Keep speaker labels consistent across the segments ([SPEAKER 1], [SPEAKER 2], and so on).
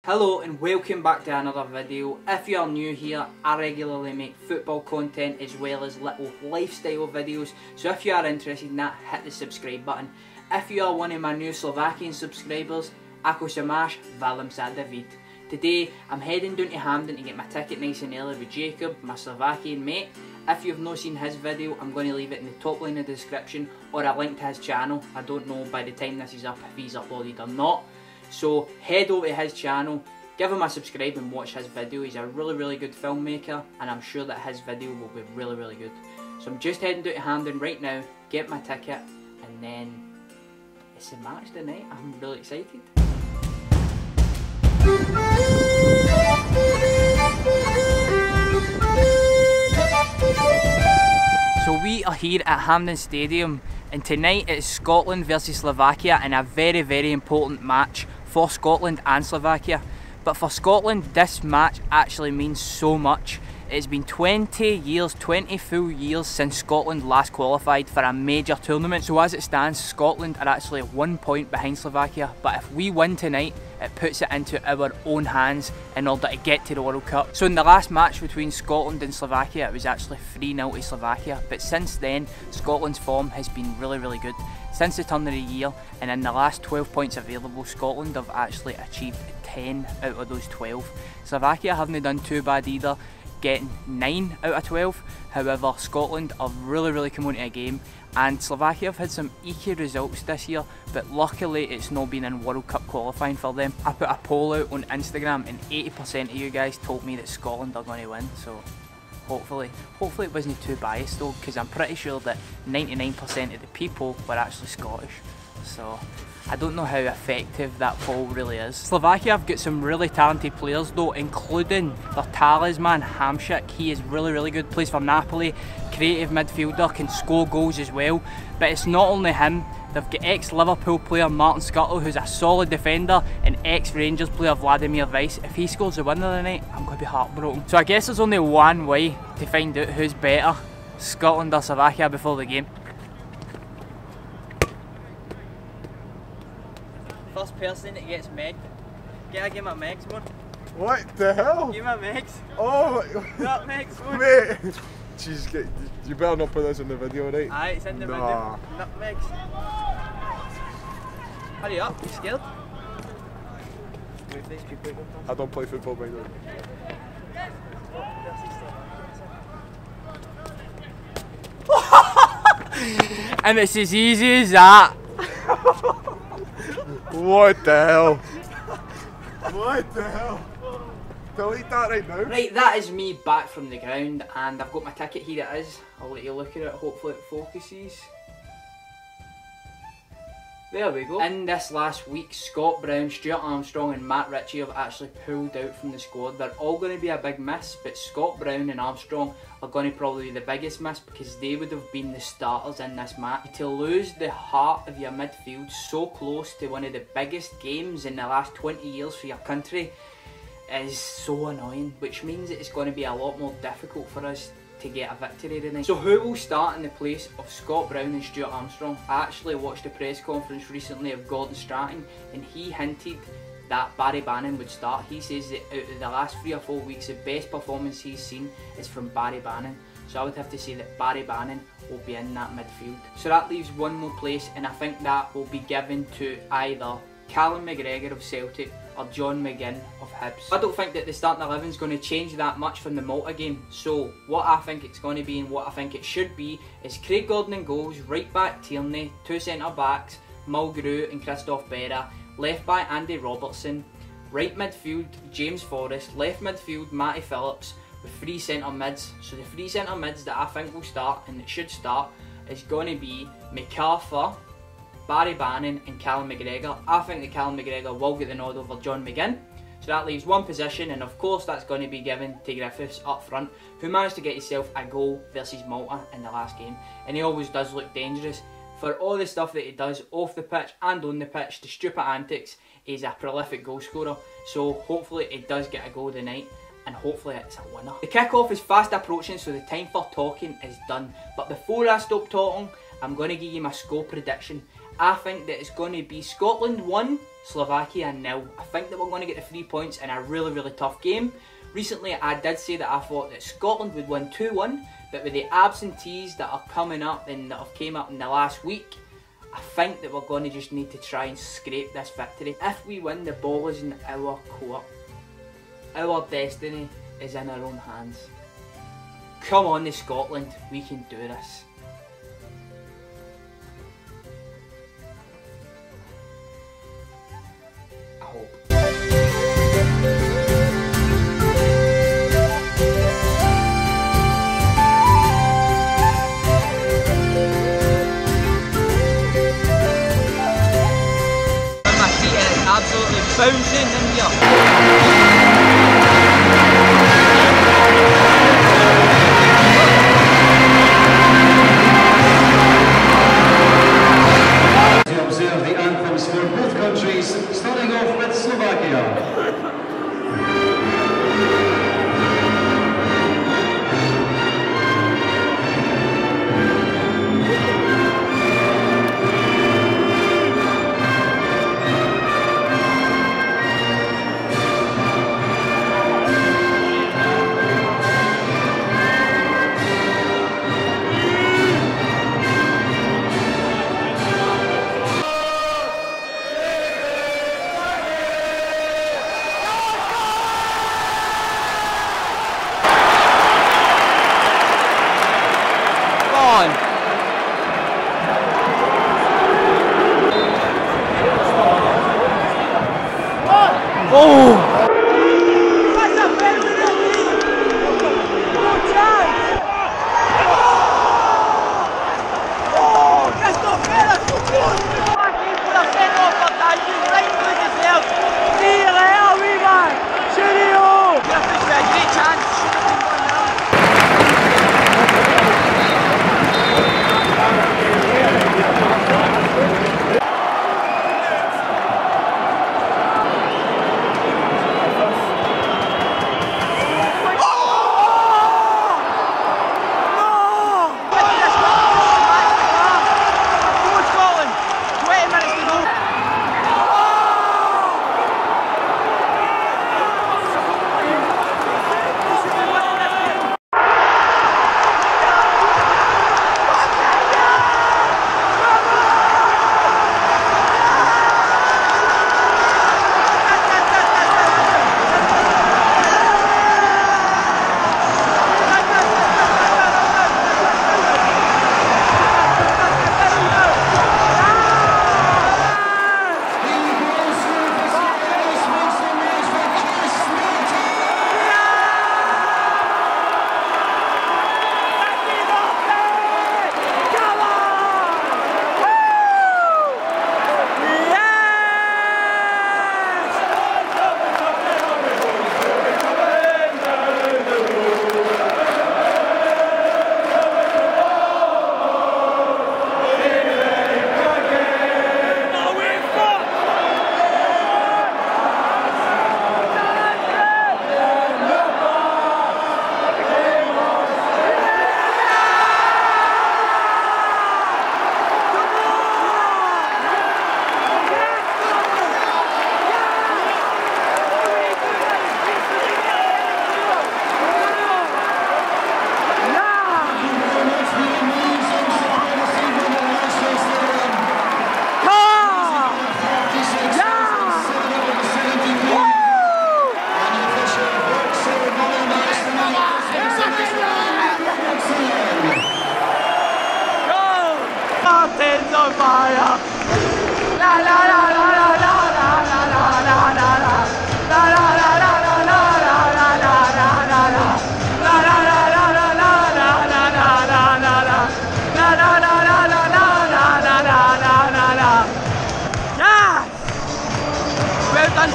[SPEAKER 1] Hello and welcome back to another video. If you are new here, I regularly make football content as well as little lifestyle videos, so if you are interested in that, hit the subscribe button. If you are one of my new Slovakian subscribers, ako sa mash, valim sa David. Today I'm heading down to Hampden to get my ticket nice and early with Jacob, my Slovakian mate. If you've not seen his video, I'm going to leave it in the top line of the description or a link to his channel. I don't know by the time this is up if he's uploaded or not. So head over to his channel, give him a subscribe and watch his video. He's a really good filmmaker and I'm sure that his video will be really good. So I'm just heading down to Hampden right now, get my ticket, and then it's the match tonight. I'm really excited. So we are here at Hampden Stadium and tonight it's Scotland versus Slovakia in a very important match for Scotland and Slovakia. But for Scotland, this match actually means so much. It's been 20 years, 20 full years since Scotland last qualified for a major tournament. So as it stands, Scotland are actually 1 point behind Slovakia. But if we win tonight, it puts it into our own hands in order to get to the World Cup. So in the last match between Scotland and Slovakia, it was actually 3-0 to Slovakia. But since then, Scotland's form has been really good. Since the turn of the year, and in the last 12 points available, Scotland have actually achieved 10 out of those 12. Slovakia haven't done too bad either, getting 9 out of 12. However, Scotland have really come onto a game, and Slovakia have had some eeky results this year, but luckily it's not been in World Cup qualifying for them. I put a poll out on Instagram and 80% of you guys told me that Scotland are going to win, so hopefully it wasn't too biased though, because I'm pretty sure that 99% of the people were actually Scottish. So I don't know how effective that poll really is. Slovakia have got some really talented players though, including their talisman Hamšík. He is really good, plays for Napoli, creative midfielder, can score goals as well. But it's not only him, they've got ex-Liverpool player Martin Scuttle, who's a solid defender, and ex-Rangers player Vladimir Weiss. If he scores the winner tonight, I'm going to be heartbroken. So I guess there's only one way to find out who's better, Scotland or Slovakia, before the game. First person that gets megged. Can I give my megs, man?
[SPEAKER 2] What the hell?
[SPEAKER 1] Give my megs.
[SPEAKER 2] Oh my
[SPEAKER 1] Got megs, man.
[SPEAKER 2] mate! Jeez, you better not put this in the video, right?
[SPEAKER 1] Aye, it's in the video. Nutmegs. Hurry up, you scared?
[SPEAKER 2] I don't play football, by the way.
[SPEAKER 1] And it's as easy as that.
[SPEAKER 2] What the hell? What the hell? Delete that right now. Right,
[SPEAKER 1] that is me back from the ground and I've got my ticket. Here it is. I'll let you look at it, hopefully it focuses. There we go. In this last week, Scott Brown, Stuart Armstrong and Matt Ritchie have actually pulled out from the squad. They're all going to be a big miss, but Scott Brown and Armstrong are going to probably be the biggest miss because they would have been the starters in this match. To lose the heart of your midfield so close to one of the biggest games in the last 20 years for your country is so annoying, which means that it's going to be a lot more difficult for us to get a victory tonight. So who will start in the place of Scott Brown and Stuart Armstrong? I actually watched a press conference recently of Gordon Strachan and he hinted that Barry Bannan would start. He says that out of the last 3 or 4 weeks the best performance he's seen is from Barry Bannan. So I would have to say that Barry Bannan will be in that midfield. So that leaves one more place and I think that will be given to either Callum McGregor of Celtic or John McGinn of Hibs. I don't think that the starting 11 is going to change that much from the Malta game. So what I think it's going to be and what I think it should be is Craig Gordon in goals, right back Tierney, 2 centre backs, Mulgrew and Christophe Berra, left back Andy Robertson, right midfield James Forrest, left midfield Matty Phillips with 3 centre mids. So the 3 centre mids that I think will start and it should start is going to be MacArthur, Barry Bannan and Callum McGregor. I think that Callum McGregor will get the nod over John McGinn. So that leaves one position and of course that's going to be given to Griffiths up front, who managed to get himself a goal versus Malta in the last game. And he always does look dangerous. For all the stuff that he does off the pitch and on the pitch, the stupid antics, he's a prolific goal scorer. So hopefully he does get a goal tonight and hopefully it's a winner. The kick-off is fast approaching, so the time for talking is done. But before I stop talking, I'm going to give you my score prediction. I think that it's going to be Scotland 1, Slovakia 0. I think that we're going to get the 3 points in a really, really tough game. Recently I did say that I thought that Scotland would win 2-1, but with the absentees that are coming up and that have came up in the last week, I think that we're going to just need to try and scrape this victory. If we win, the ball is in our court. Our destiny is in our own hands. Come on, Scotland, we can do this. I hope. My feet and it's absolutely bouncing in here.
[SPEAKER 3] Observe the anthems for both countries, starting off with Slovakia.
[SPEAKER 1] Oh!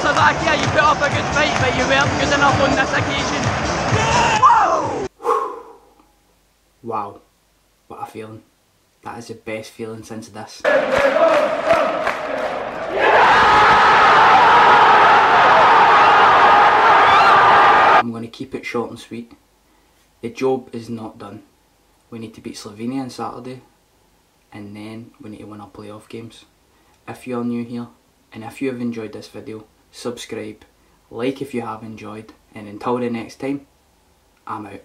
[SPEAKER 4] Slovakia, you put up a good fight, but you weren't good enough on this occasion. Whoa!
[SPEAKER 1] Wow, what a feeling. That is the best feeling since this. I'm going to keep it short and sweet. The job is not done. We need to beat Slovenia on Saturday, and then we need to win our playoff games. if you're new here, and if you have enjoyed this video, subscribe, like if you have enjoyed, and until the next time, I'm out.